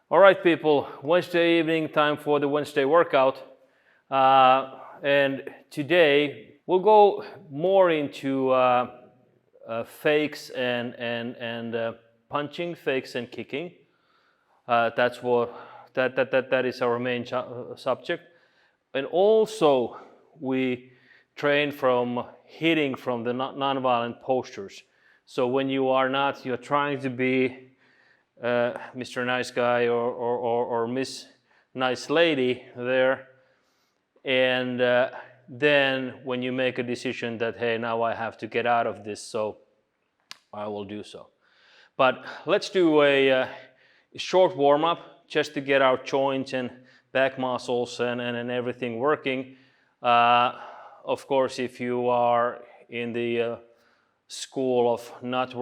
All right, people, Wednesday evening, time for the Wednesday workout. And today we'll go more into fakes and punching, fakes and kicking. That is our main subject. And also we train from hitting from the non-violent postures. So when you're trying to be Mr. Nice Guy or Miss Nice Lady there, and then when you make a decision that, hey, now I have to get out of this, so I will do so. But let's do a short warm-up just to get our joints and back muscles and everything working. Of course, if you are in the school of not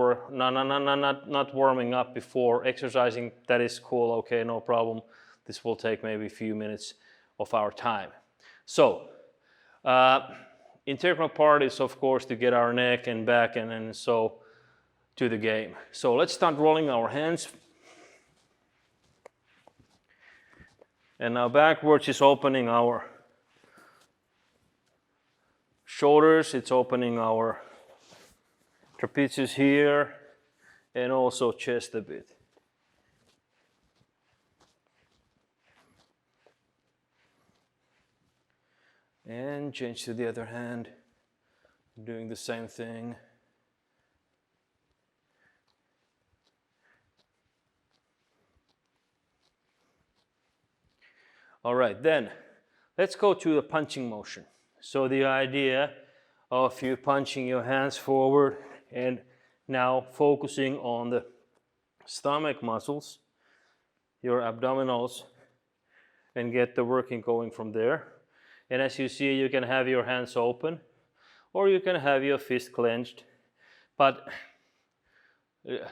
warming up before exercising, that is cool, okay, no problem. This will take maybe a few minutes of our time. So, integral part is of course to get our neck and back and so to the game. So let's start rolling our hands. And now backwards is opening our shoulders, it's opening our trapezius here, and also chest a bit. And change to the other hand, doing the same thing. All right, then let's go to the punching motion. So the idea of you punching your hands forward and now focusing on the stomach muscles, your abdominals, and get the working going from there. And as you see, you can have your hands open or you can have your fist clenched, but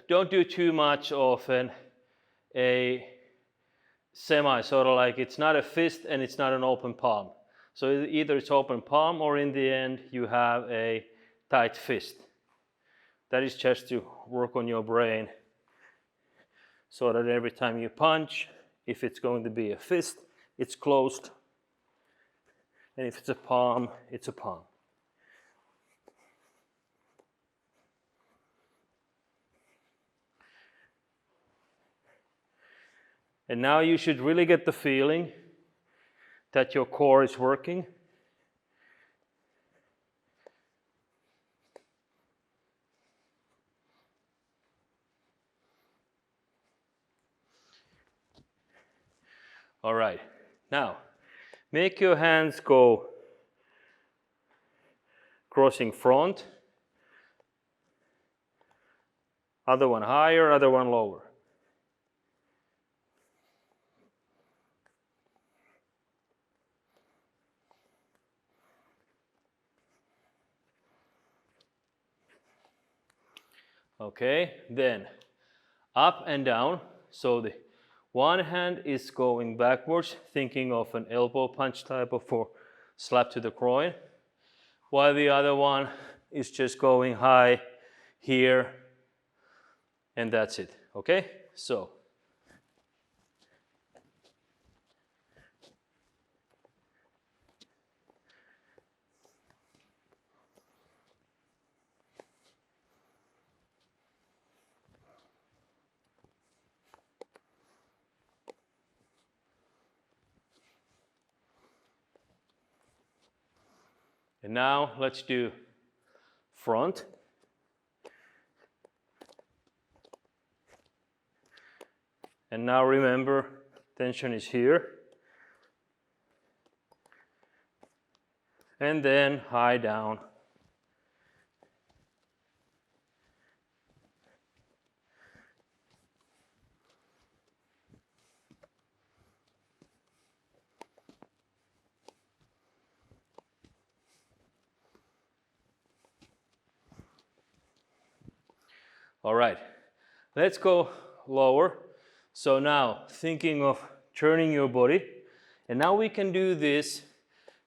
don't do too much of a semi, sort of like it's not a fist and it's not an open palm. So either it's open palm or in the end you have a tight fist. That is just to work on your brain so that every time you punch, if it's going to be a fist, it's closed. And if it's a palm, it's a palm. And now you should really get the feeling that your core is working. All right, now make your hands go crossing front, other one higher, other one lower. Okay, then up and down. So the one hand is going backwards, thinking of an elbow punch type of or slap to the groin, while the other one is just going high here, and that's it. Okay, so. And now let's do front. And now remember, tension is here. And then high down. All right, let's go lower. So now thinking of turning your body, and now we can do this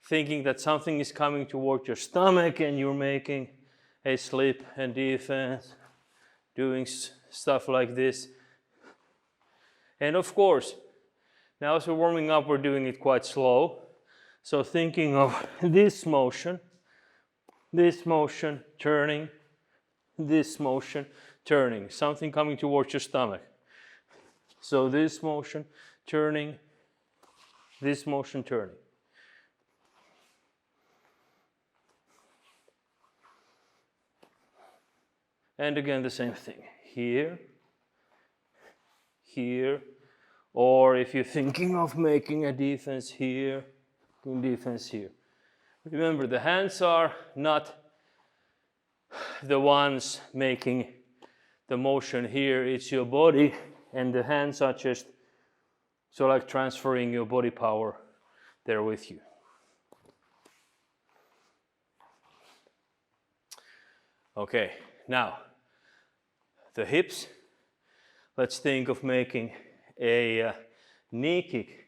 thinking that something is coming toward your stomach and you're making a slip and defense, doing stuff like this. And of course, now as we're warming up, we're doing it quite slow. So thinking of this motion, turning, this motion, turning, something coming towards your stomach. So this motion, turning, this motion, turning. And again, the same thing. Here, here, or if you're thinking of making a defense here, defense here. Remember, the hands are not the ones making the motion here, it's your body, and the hands are just so like transferring your body power there with you. Okay, now the hips. Let's think of making a knee kick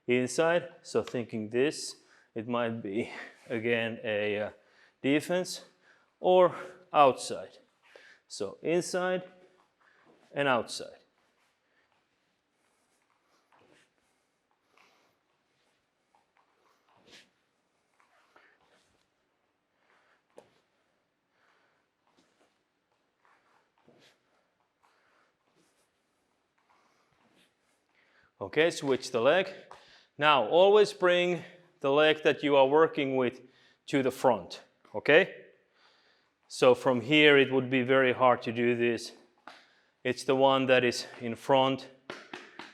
inside. So thinking this, it might be again a defense or outside. So inside and outside. Okay, switch the leg. Now always bring the leg that you are working with to the front, okay? So from here it would be very hard to do this. It's the one that is in front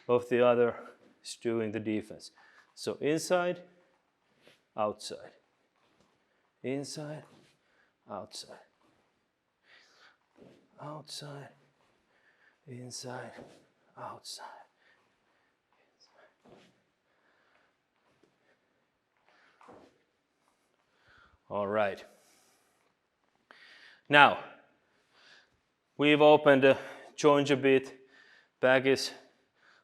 of the other is doing the defense. So inside, outside. Inside, outside. Outside, inside, outside. All right. Now, we've opened the joints a bit. Back is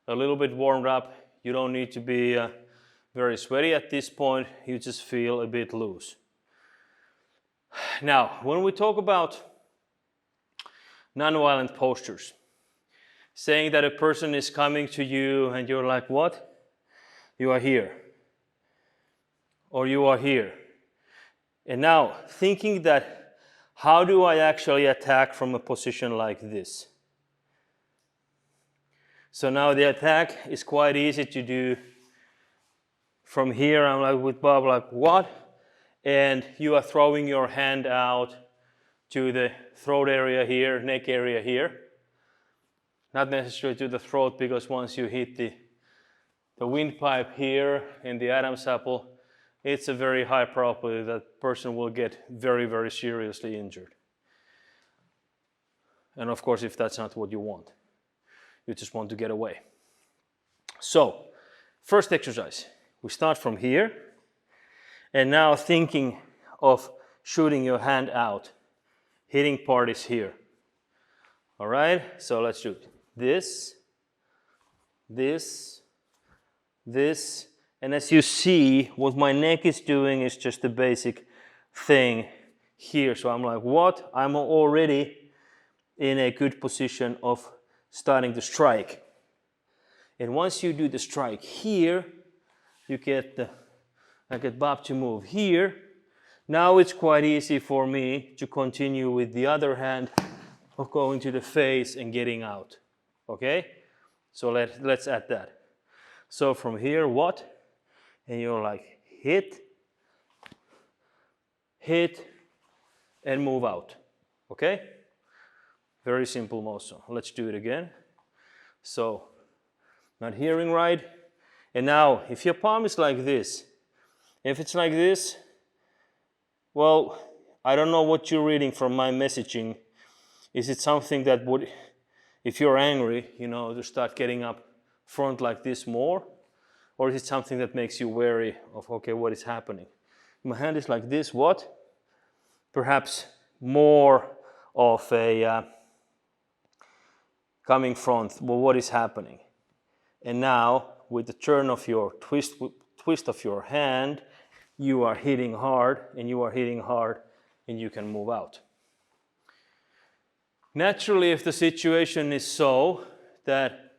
a little bit warmed up. You don't need to be very sweaty at this point. You just feel a bit loose. Now, when we talk about non-violent postures, saying that a person is coming to you and you're like, what? You are here. Or you are here. And now, thinking that, how do I actually attack from a position like this? So now the attack is quite easy to do. From here, I'm like with Bob, like what? And you are throwing your hand out to the throat area here, neck area here. Not necessarily to the throat, because once you hit the windpipe here in the Adam's apple, it's a very high probability that person will get very, very seriously injured. And of course, if that's not what you want, you just want to get away. So, first exercise, we start from here, and now thinking of shooting your hand out. Hitting part is here. All right, so let's do it. This, and as you see, what my neck is doing is just the basic thing here. So I'm like, what? I'm already in a good position of starting to strike. And once you do the strike here, you get I get Bob to move here. Now it's quite easy for me to continue with the other hand of going to the face and getting out. Okay? So let's add that. So from here, what? And you're like, hit, and move out. Okay? Very simple motion. Let's do it again. So, not hearing right. And now, if your palm is like this, if it's like this, well, I don't know what you're reading from my messaging. Is it something that would, if you're angry, to start getting up front like this more? Or is it something that makes you wary of, okay, what is happening? My hand is like this, what? Perhaps more of a coming front, well, what is happening? And now, with the turn of your twist of your hand, you are hitting hard, and you can move out. Naturally, if the situation is so that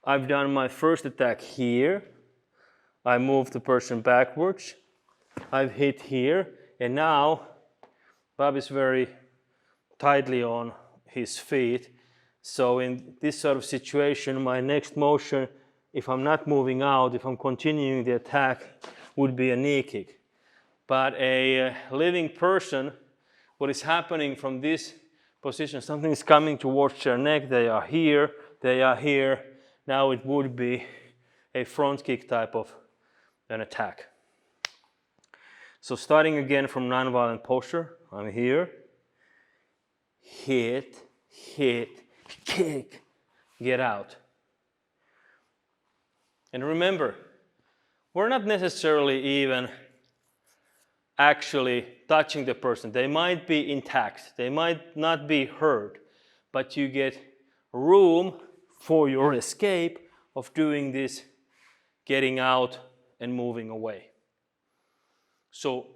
I've done my first attack here. I move the person backwards. I've hit here, and now Bob is very tightly on his feet. So in this sort of situation, my next motion, if I'm not moving out, if I'm continuing the attack, would be a knee kick. But a living person, what is happening from this position, something is coming towards their neck, they are here, they are here. Now it would be a front kick type of an attack. So starting again from non-violent posture, I'm here, hit, hit, kick, get out. And remember, we're not necessarily even actually touching the person. They might be intact, they might not be hurt, but you get room for your escape of doing this, getting out and moving away. So,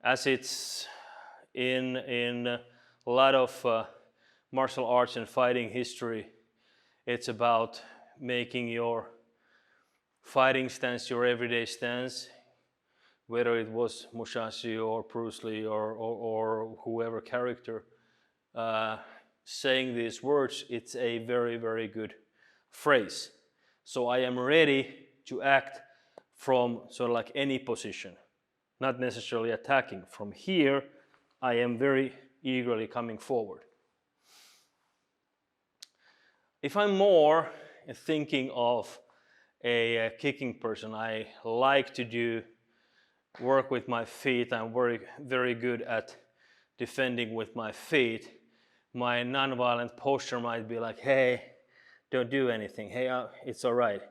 as it's in a lot of martial arts and fighting history, it's about making your fighting stance your everyday stance, whether it was Musashi or Bruce Lee or whoever character saying these words, it's a very, very good phrase. So I am ready to act from sort of like any position, not necessarily attacking. From here, I am very eagerly coming forward. If I'm more thinking of a kicking person, I like to do work with my feet. I'm very good at defending with my feet. My non-violent posture might be like, hey, don't do anything. Hey, it's all right.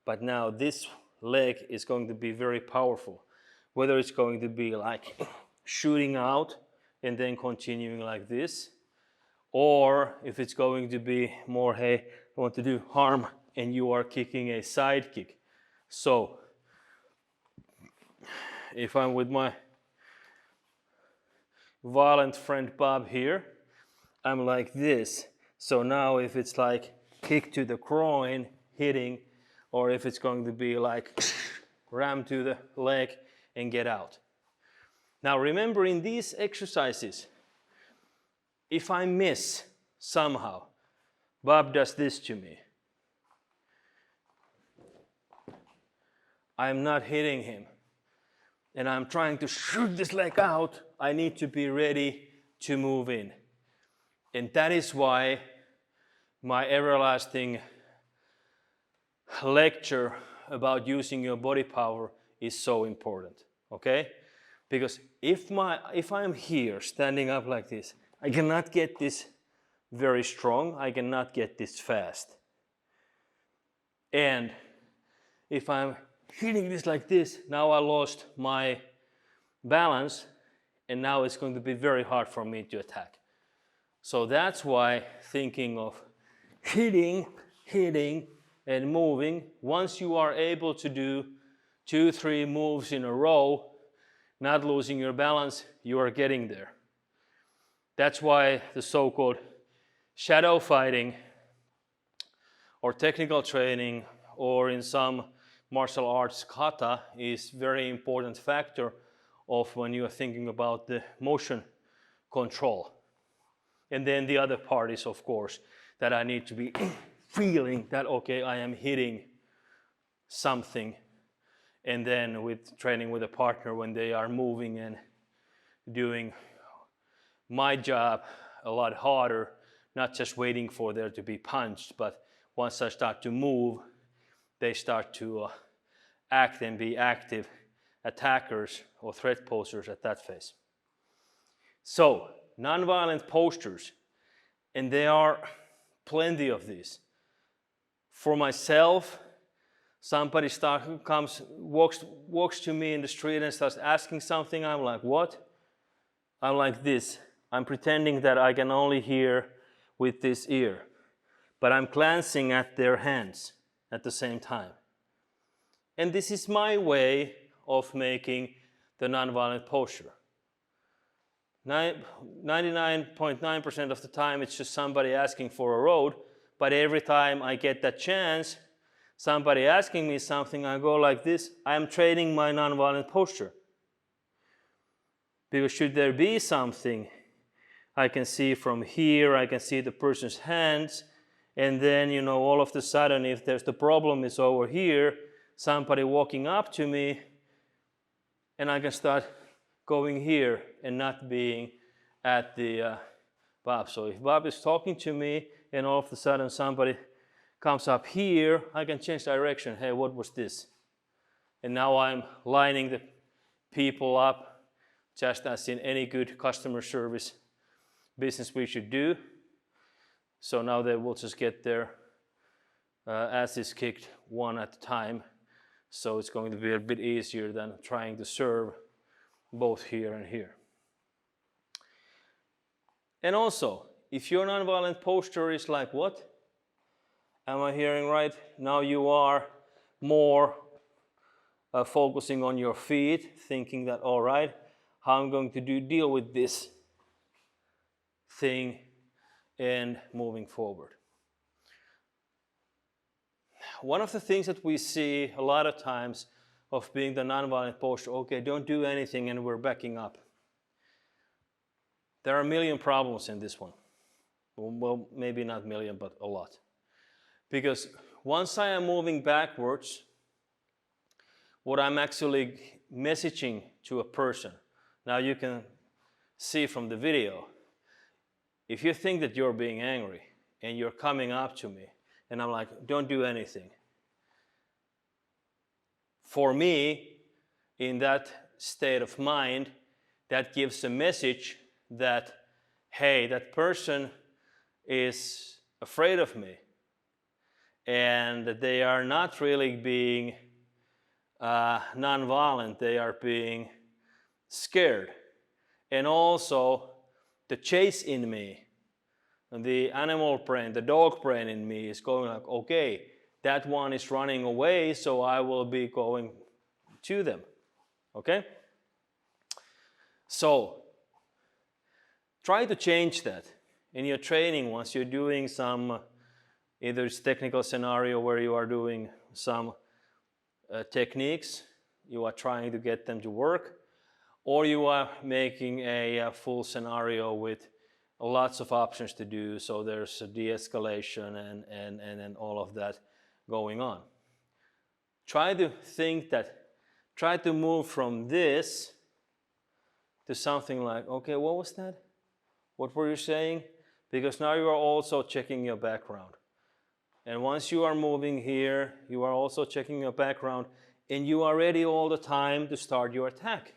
But now this leg is going to be very powerful. Whether it's going to be like shooting out and then continuing like this, or if it's going to be more, hey, I want to do harm, and you are kicking a side kick. So if I'm with my violent friend Bob here, I'm like this. So now if it's like kick to the groin, hitting, or if it's going to be like ram to the leg and get out. Now remember, in these exercises, if I miss somehow, Bob does this to me. I'm not hitting him, and I'm trying to shoot this leg out. I need to be ready to move in. And that is why my everlasting lecture about using your body power is so important, okay? Because if I'm here standing up like this, I cannot get this very strong, I cannot get this fast. And if I'm hitting this like this, now I lost my balance, and now it's going to be very hard for me to attack. So that's why thinking of hitting, and moving, once you are able to do 2-3 moves in a row, not losing your balance, you are getting there. That's why the so-called shadow fighting or technical training, or in some martial arts kata, is very important factor of when you are thinking about the motion control. And then the other part is, of course, that I need to be feeling that, okay, I am hitting something. And then with training with a partner, when they are moving and doing my job a lot harder, not just waiting for there to be punched, but once I start to move, they start to act and be active attackers or threat posers at that phase. So, non-violent postures, and there are plenty of these. For myself, somebody walks to me in the street and starts asking something. I'm like, what? I'm like this. I'm pretending that I can only hear with this ear, but I'm glancing at their hands at the same time. And this is my way of making the nonviolent posture. 99.9% of the time it's just somebody asking for a road, but every time I get that chance, somebody asking me something, I go like this. I am training my nonviolent posture. Because should there be something, I can see from here, I can see the person's hands, and then, you know, all of a sudden, if there's the problem is over here, somebody walking up to me, and I can start going here and not being at the Bob. So if Bob is talking to me, and all of a sudden somebody comes up here, I can change direction. Hey, what was this? And now I'm lining the people up, just as in any good customer service business we should do. So now they will just get their asses kicked one at a time. So it's going to be a bit easier than trying to serve both here and here. And also, if your nonviolent posture is like what? Am I hearing right? Now you are more focusing on your feet, thinking that, all right, how I'm going to deal with this thing and moving forward. One of the things that we see a lot of times of being the nonviolent posture, okay, don't do anything and we're backing up. There are a million problems in this one. Well, maybe not a million, but a lot. Because once I am moving backwards, what I'm actually messaging to a person, now you can see from the video, if you think that you're being angry and you're coming up to me and I'm like, don't do anything. For me, in that state of mind, that gives a message that, hey, that person is afraid of me and that they are not really being nonviolent, they are being scared. And also, the chase in me, the animal brain, the dog brain in me is going like, okay, that one is running away, so I will be going to them, okay? So, try to change that in your training once you're doing some, either it's technical scenario where you are doing some techniques, you are trying to get them to work, or you are making a full scenario with lots of options to do, so there's a de-escalation and all of that going on. Try to think that, try to move from this to something like, okay, what was that? What were you saying? Because now you are also checking your background. And once you are moving here, you are also checking your background, and you are ready all the time to start your attack.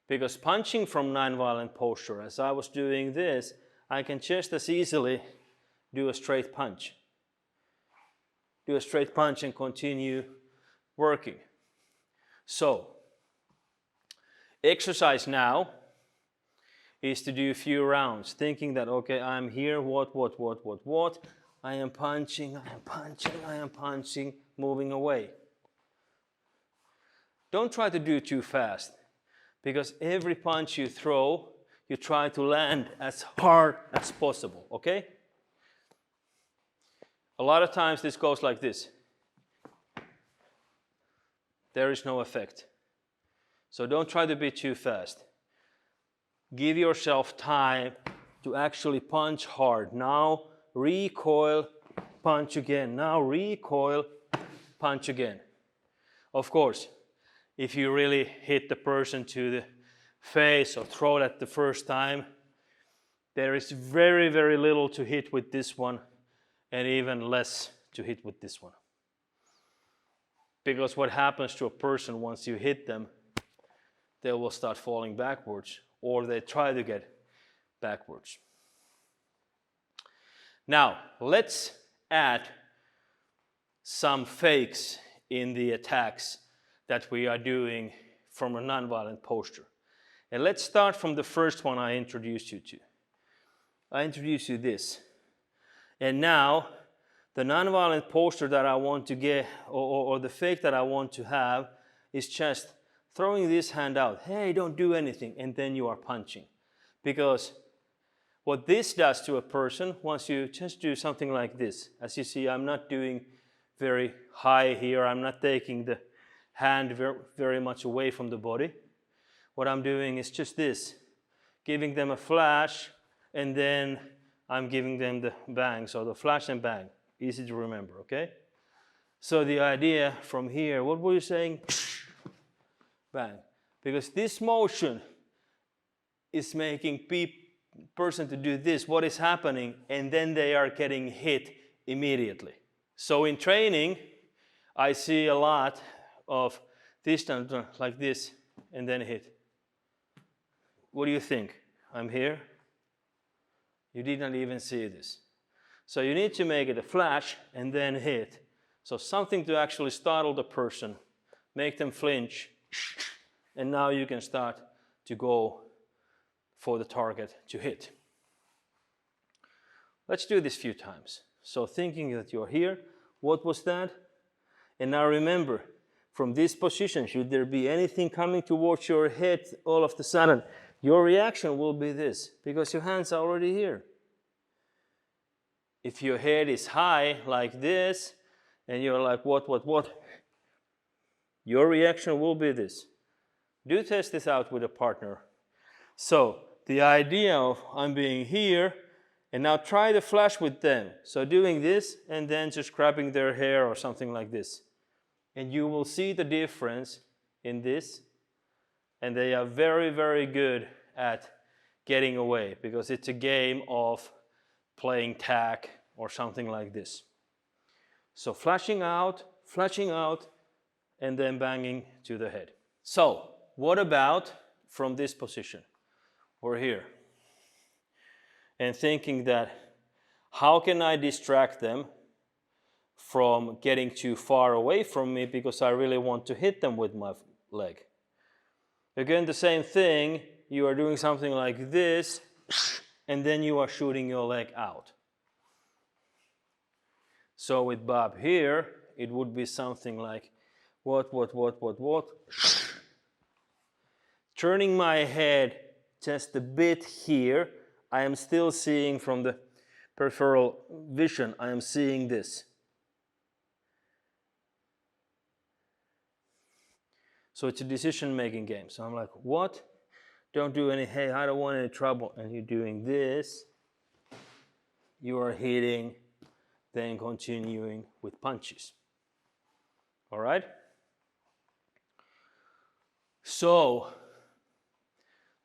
Because punching from nonviolent posture, as I was doing this, I can just as easily do a straight punch. Do a straight punch and continue working. So, exercise now is to do a few rounds, thinking that, okay, I'm here, what? I am punching, moving away. Don't try to do too fast, because every punch you throw, you try to land as hard as possible, okay? A lot of times this goes like this. There is no effect. So don't try to be too fast. Give yourself time to actually punch hard. Now recoil, punch again. Now recoil, punch again. Of course, if you really hit the person to the face or throat at the first time, there is very, very little to hit with this one and even less to hit with this one. Because what happens to a person once you hit them, they will start falling backwards, or they try to get backwards. Now, let's add some fakes in the attacks that we are doing from a nonviolent posture. And let's start from the first one I introduced you to. I introduced you this. And now, the nonviolent posture that I want to get, or the fake that I want to have, is just throwing this hand out. Hey, don't do anything. And then you are punching. Because what this does to a person, once you just do something like this, as you see, I'm not doing very high here, I'm not taking the hand very much away from the body. What I'm doing is just this, giving them a flash, and then I'm giving them the bang, so the flash and bang, easy to remember, okay? So the idea from here, what were you saying? Bang. Because this motion is making person to do this, what is happening, and then they are getting hit immediately. So in training, I see a lot of this time like this, and then hit. What do you think? I'm here? You did not even see this. So you need to make it a flash and then hit. So something to actually startle the person, make them flinch, and now you can start to go for the target to hit. Let's do this a few times. So thinking that you're here, what was that? And now remember, from this position, should there be anything coming towards your head all of a sudden, your reaction will be this, because your hands are already here. If your head is high like this, and you're like, what? Your reaction will be this. Do test this out with a partner. So the idea of I'm being here, and now try to flash with them. So doing this, and then just grabbing their hair or something like this. And you will see the difference in this. And they are very, very good at getting away, because it's a game of playing tag or something like this. So flashing out, and then banging to the head. So what about from this position? We're here. And thinking that, how can I distract them from getting too far away from me, because I really want to hit them with my leg. Again, the same thing, you are doing something like this, and then you are shooting your leg out. So with Bob here, it would be something like, what? Turning my head just a bit here, I am still seeing from the peripheral vision, I am seeing this. So it's a decision-making game. So I'm like, what? Don't do any, hey, I don't want any trouble. And you're doing this. You are hitting, then continuing with punches. All right? So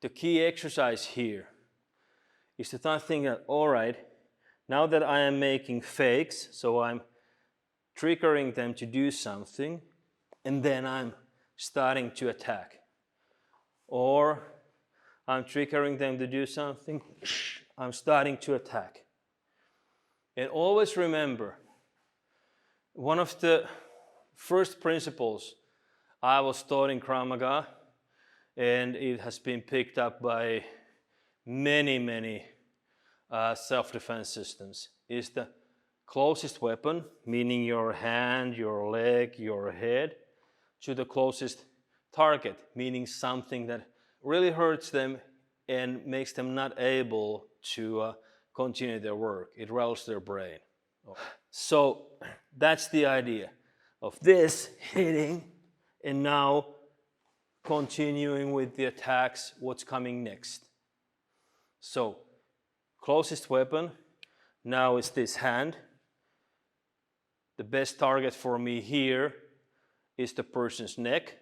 the key exercise here is to start thinking that, all right, now that I am making fakes, so I'm triggering them to do something, and then I'm starting to attack. Or I'm triggering them to do something, I'm starting to attack. And always remember, one of the first principles I was taught in Krav Maga, and it has been picked up by many self-defense systems, is the closest weapon, meaning your hand, your leg, your head, to the closest target, meaning something that really hurts them and makes them not able to continue their work. It rattles their brain. So that's the idea of this hitting and now continuing with the attacks, what's coming next. So closest weapon now is this hand. The best target for me here is the person's neck.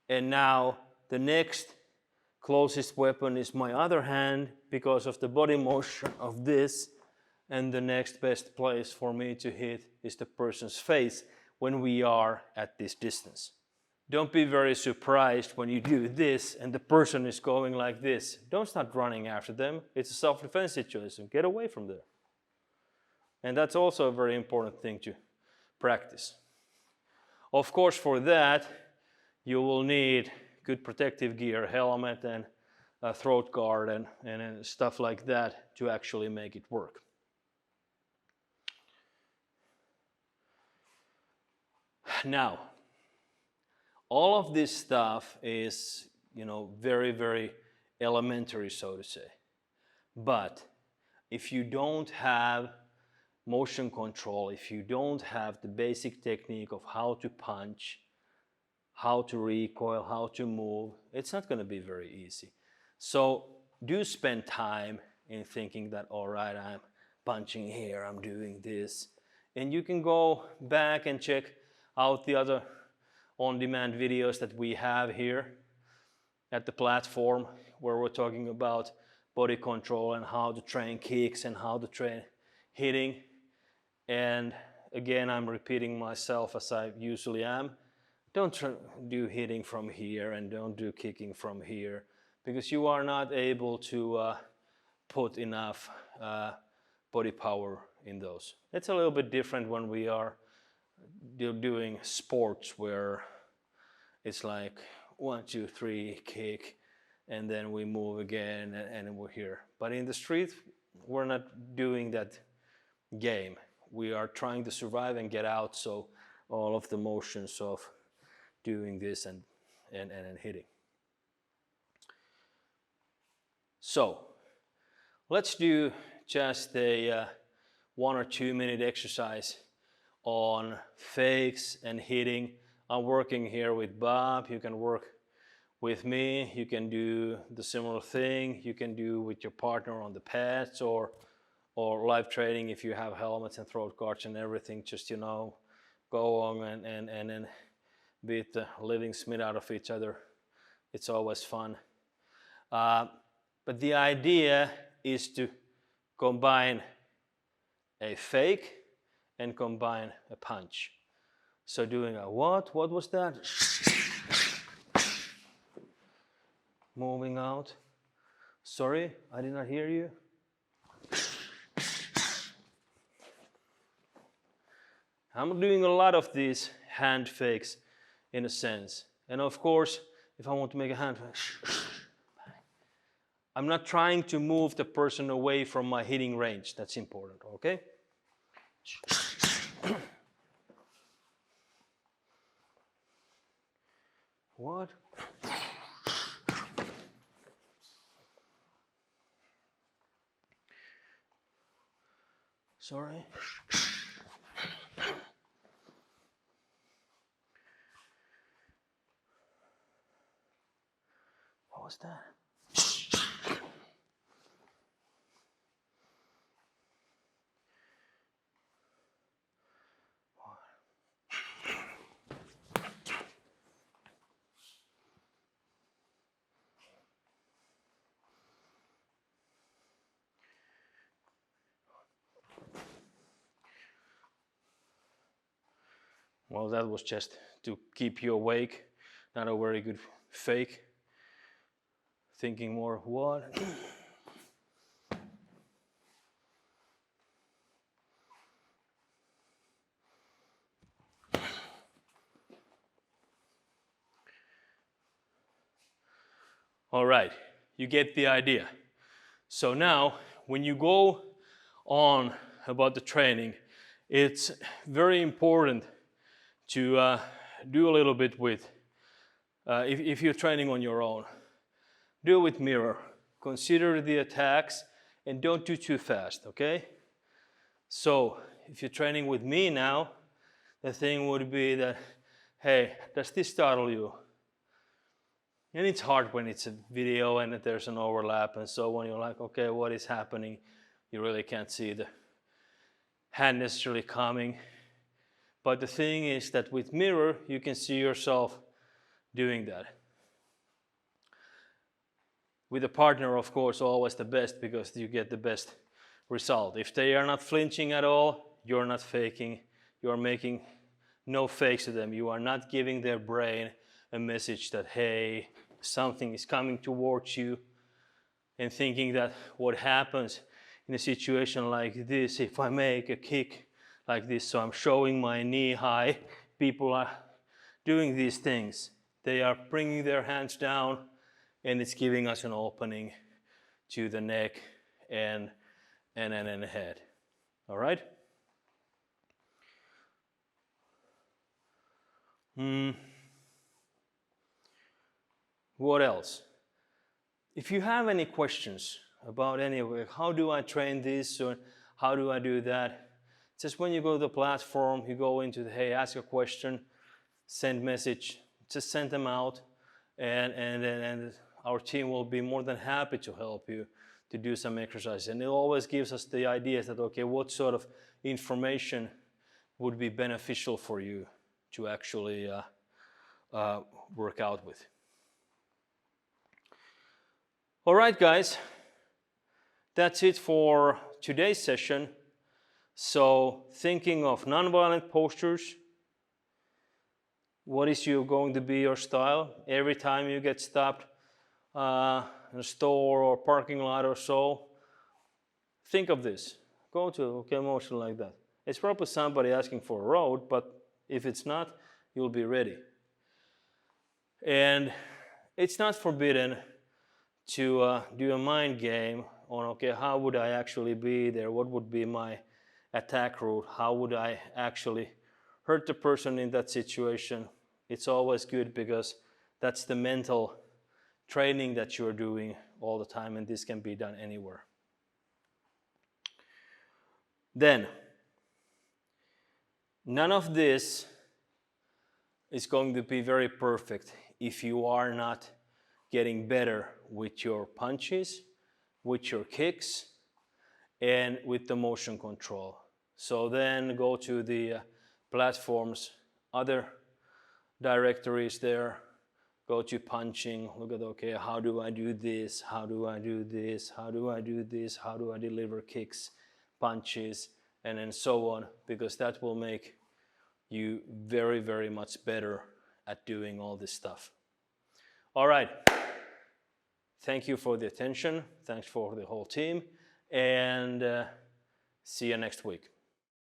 And now the next closest weapon is my other hand because of the body motion of this. And the next best place for me to hit is the person's face when we are at this distance. Don't be very surprised when you do this and the person is going like this. Don't start running after them. It's a self-defense situation. Get away from there. And that's also a very important thing to practice. Of course, for that, you will need good protective gear, helmet and a throat guard and stuff like that to actually make it work. Now, all of this stuff is, very, very elementary, so to say. But if you don't have motion control, if you don't have the basic technique of how to punch, how to recoil, how to move, it's not going to be very easy. So do spend time in thinking that, all right, I'm punching here, I'm doing this. And you can go back and check out the other on-demand videos that we have here at the platform, where we're talking about body control and how to train kicks and how to train hitting. And again, I'm repeating myself as I usually am. Don't do hitting from here and don't do kicking from here, because you are not able to put enough body power in those. It's a little bit different when we are doing sports where it's like 1, 2, 3, kick, and then we move again and we're here. But in the street, we're not doing that game. We are trying to survive and get out, so all of the motions of doing this and hitting. So let's do just a 1 or 2 minute exercise on fakes and hitting. I'm working here with Bob. You can work with me. You can do the similar thing. You can do with your partner on the pads or live training if you have helmets and throat guards and everything. Just, you know, go on and beat the living smith out of each other. It's always fun. But the idea is to combine a fake and combine a punch. So doing a what? What was that? Moving out. Sorry, I did not hear you. I'm doing a lot of these hand fakes in a sense. And of course, if I want to make a hand fake, I'm not trying to move the person away from my hitting range. That's important, okay? What? Sorry. What was that? Well, that was just to keep you awake. Not a very good fake. Thinking more, what? All right, you get the idea. So now, when you go on about the training, it's very important to do a little bit with, if you're training on your own, do it with mirror. Consider the attacks and don't do too fast, okay? So, if you're training with me now, the thing would be that, hey, does this startle you? And it's hard when it's a video and there's an overlap and so on. You're like, okay, what is happening? You really can't see the hand necessarily coming. But the thing is that with mirror, you can see yourself doing that. With a partner, of course, always the best, because you get the best result. If they are not flinching at all, you're not faking. You're making no fakes to them. You are not giving their brain a message that, hey, something is coming towards you, and thinking that what happens in a situation like this, if I make a kick like this, so I'm showing my knee high, people are doing these things. They are bringing their hands down, and it's giving us an opening to the neck and the head. All right? What else? If you have any questions about anyway. How do I train this, or how do I do that? Just when you go to the platform, you go into the, hey, ask a question, send message, just send them out, and our team will be more than happy to help you to do some exercise. And it always gives us the ideas that, okay, what sort of information would be beneficial for you to actually work out with. All right, guys, that's it for today's session. So thinking of nonviolent postures, what is going to be your style? Every time you get stopped in a store or parking lot or so, think of this. Go to a motion like that. It's probably somebody asking for a road, but if it's not, you'll be ready. And it's not forbidden to do a mind game on, okay, how would I actually be there? What would be my attack route? How would I actually hurt the person in that situation? It's always good because that's the mental training that you're doing all the time, and this can be done anywhere. Then, none of this is going to be very perfect if you are not getting better with your punches, with your kicks, and with the motion control. So then go to the platforms, other directories there, go to punching, look at, okay, how do I do this, how do I do this, how do I do this, how do I deliver kicks, punches, and then so on, because that will make you very, very much better at doing all this stuff. All right. Thank you for the attention. Thanks for the whole team. And see you next week.